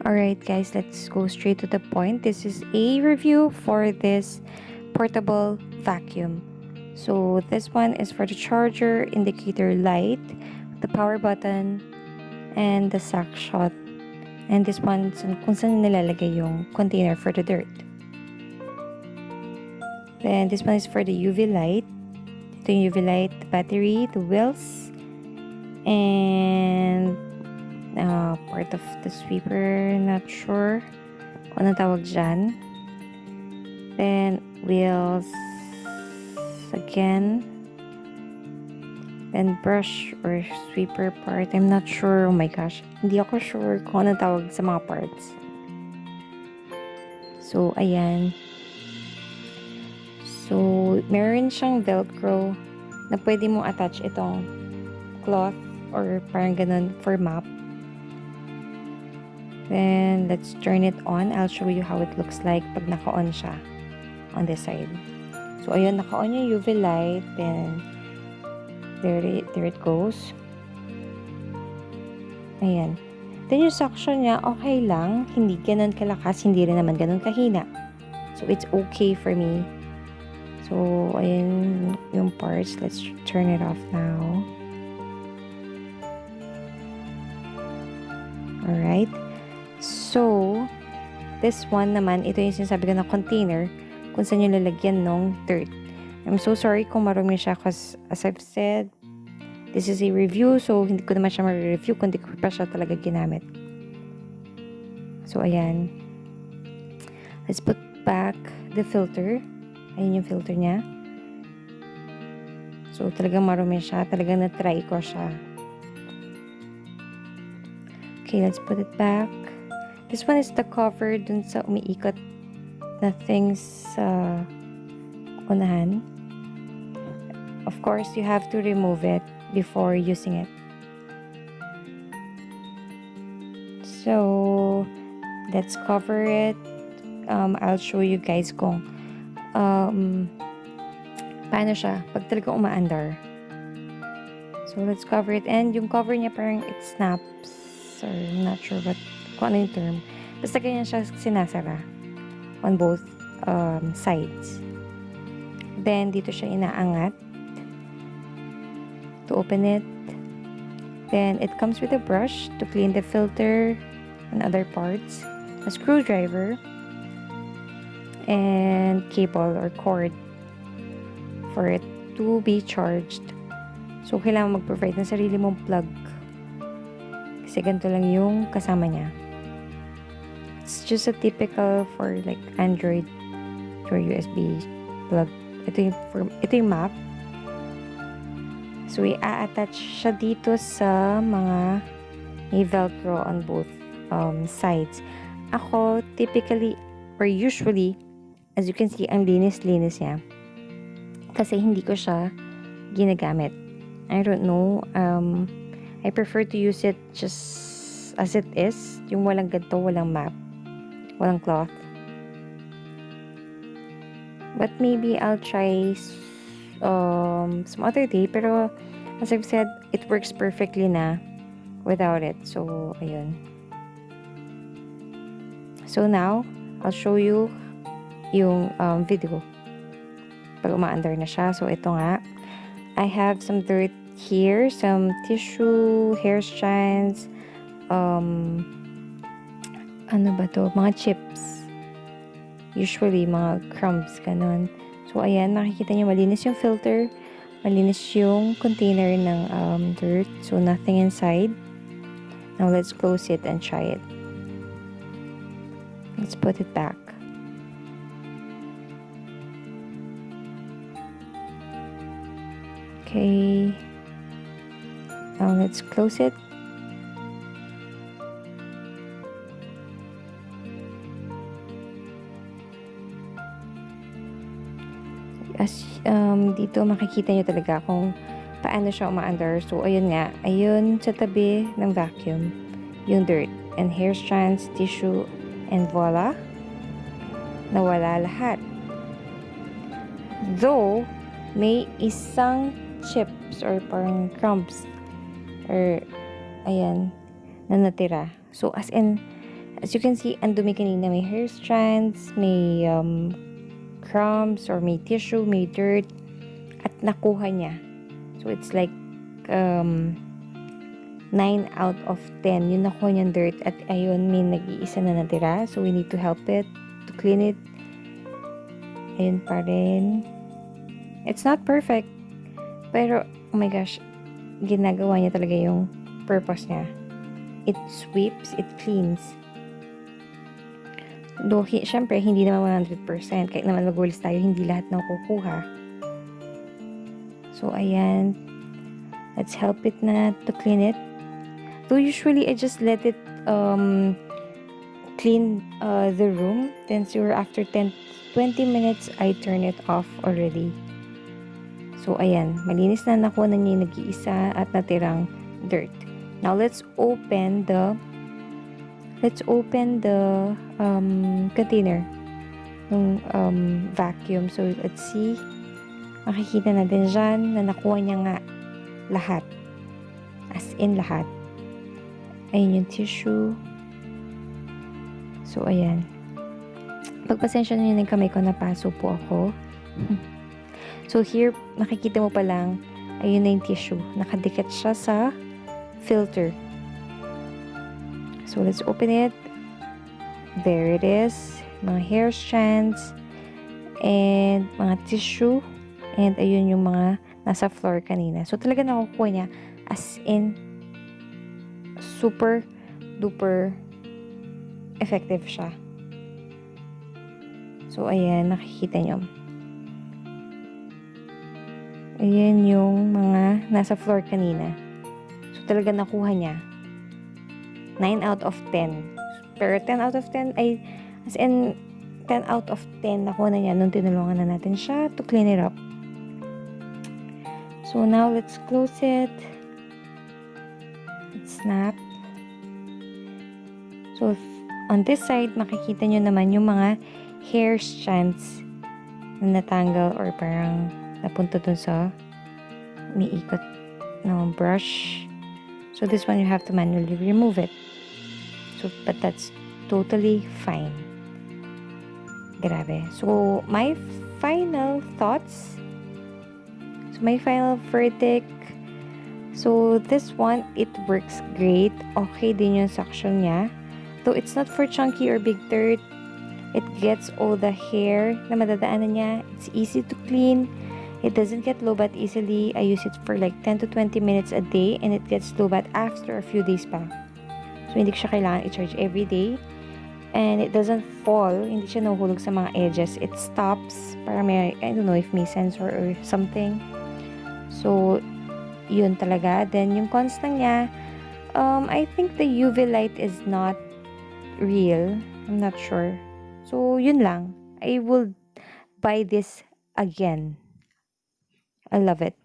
Alright guys, let's go straight to the point. This is a review for this portable vacuum. So this one is for the charger, indicator light, the power button, and the sack shot. And this one, kung saan nilalagay yung container for the dirt. Then this one is for the UV light. Ito yung UV light, the battery, the wheels, and part of the sweeper, not sure kung anong tawag dyan. Then wheels again, then brush or sweeper part, I'm not sure. Oh my gosh, hindi ako sure kung anong tawag sa mga parts. So ayan, so meron siyang velcro na pwede mong attach itong cloth or parang ganun for map. Then, let's turn it on. I'll show you how it looks like pag naka-on siya on this side. So, ayun, naka-on yung UV light. Then, there it goes. Ayan. Then, yung suction niya, okay lang. Hindi ganun kalakas, hindi rin naman ganun kahina. So, it's okay for me. So, ayun yung parts. Let's turn it off now. Alright. So, this one naman, ito yung sinasabi ko na container kung saan yung lalagyan ng dirt. I'm so sorry kung marumi siya because as I've said, this is a review, so hindi ko naman siya ma-review kung hindi ko pa siya talaga ginamit. So, ayan. Let's put back the filter. Ayan yung filter niya. So, talagang marumi siya. Talagang na-try ko siya. Okay, let's put it back. This one is the cover dun sa umiikot na things sa unahan. Of course, you have to remove it before using it. So, let's cover it. I'll show you guys kung paano siya pag talaga umaandar. So, let's cover it. And yung cover niya parang it snaps. Or I'm not sure kung ano yung term. Basta ganyan siya sinasara on both sides. Then, dito siya inaangat to open it. Then, it comes with a brush to clean the filter and other parts, a screwdriver, and cable or cord for it to be charged. So, kailangan mag-provide ng sarili mong plug. Kasi ganito lang yung kasama niya. It's just a typical for like Android or USB plug. Ito yung map. So, i-attach siya dito sa mga may velcro on both sides. Ako, typically or usually, as you can see, ang linis-linis niya. Kasi hindi ko siya ginagamit. I don't know. I prefer to use it just as it is. Yung walang ganito, walang map. Walang cloth. But maybe I'll try some other day. Pero as I've said, it works perfectly na without it. So, ayun. So now, I'll show you yung video. Pag umaandar na siya. So, ito nga. I have some dirt here. Some tissue, hair strands, ano ba to? Mga chips. Usually, mga crumbs, ganun. So, ayan, makikita nyo, malinis yung filter. Malinis yung container ng dirt. So, nothing inside. Now, let's close it and try it. Let's put it back. Okay. Now, let's close it. As dito makikita nyo talaga kung paano siya umaandar. So, ayun nga. Ayun sa tabi ng vacuum. Yung dirt. And hair strands, tissue, and voila. Nawala lahat. Though, may isang chips or parang crumbs or ayan na natira. So as you can see, ang dumi kanina, may hair strands, may crumbs or may tissue, may dirt, at nakuha niya. So it's like 9 out of 10 yung nakuha niyang dirt, at ayun, may nag-iisa na natira. So we need to help it to clean it. Ayun pa rin. It's not perfect, pero oh my gosh, ginagawa niya talaga yung purpose niya. It sweeps, it cleans. Though, syempre, hindi naman 100%. Kahit naman mag-walis tayo, hindi lahat na kukuha. So, ayan. Let's help it na to clean it. Though, usually, I just let it clean the room. Then, siguro after 20 minutes, I turn it off already. So, ayan. Malinis na, nakuha na niya yung nag-iisa at natirang dirt. Now, let's open the container ng vacuum. So, let's see. Makikita natin dyan na nakuha niya nga lahat. As in lahat. Ayun yung tissue. So, ayan. Pagpasensya nyo yung kamay ko, napaso po ako. So, here, makikita mo pa lang, ayun na yung tissue. Nakadikit siya sa filter. So, let's open it. There it is. Mga hair strands. And mga tissue. And ayun yung mga nasa floor kanina. So, talaga nakukuha niya as in super duper effective siya. So, ayan. Nakikita nyo. Ayan yung mga nasa floor kanina. So, talaga nakuha niya. 9 out of 10. Pero 10 out of 10 ay, as in, 10 out of 10 nakuha na niya nung tinulungan na natin siya to clean it up. So, now, let's close it. Let's snap. So, on this side, makikita nyo naman yung mga hair strands na natanggal or parang napunta dun sa may ikot na brush. So, this one, you have to manually remove it. So, but that's totally fine. Grabe. So, my final thoughts. So, my final verdict. So, this one, it works great. Okay din yung suction niya. Though, it's not for chunky or big dirt. It gets all the hair na madadaanan niya. It's easy to clean. It doesn't get low-bat easily. I use it for like 10 to 20 minutes a day, and it gets low-bat after a few days pa. So, hindi ko siya kailangan i-charge every day. And it doesn't fall. Hindi siya nahuhulog sa mga edges. It stops. Para may, I don't know if may sensor or something. So, yun talaga. Then, yung cons lang niya, I think the UV light is not real. I'm not sure. So, yun lang. I will buy this again. I love it.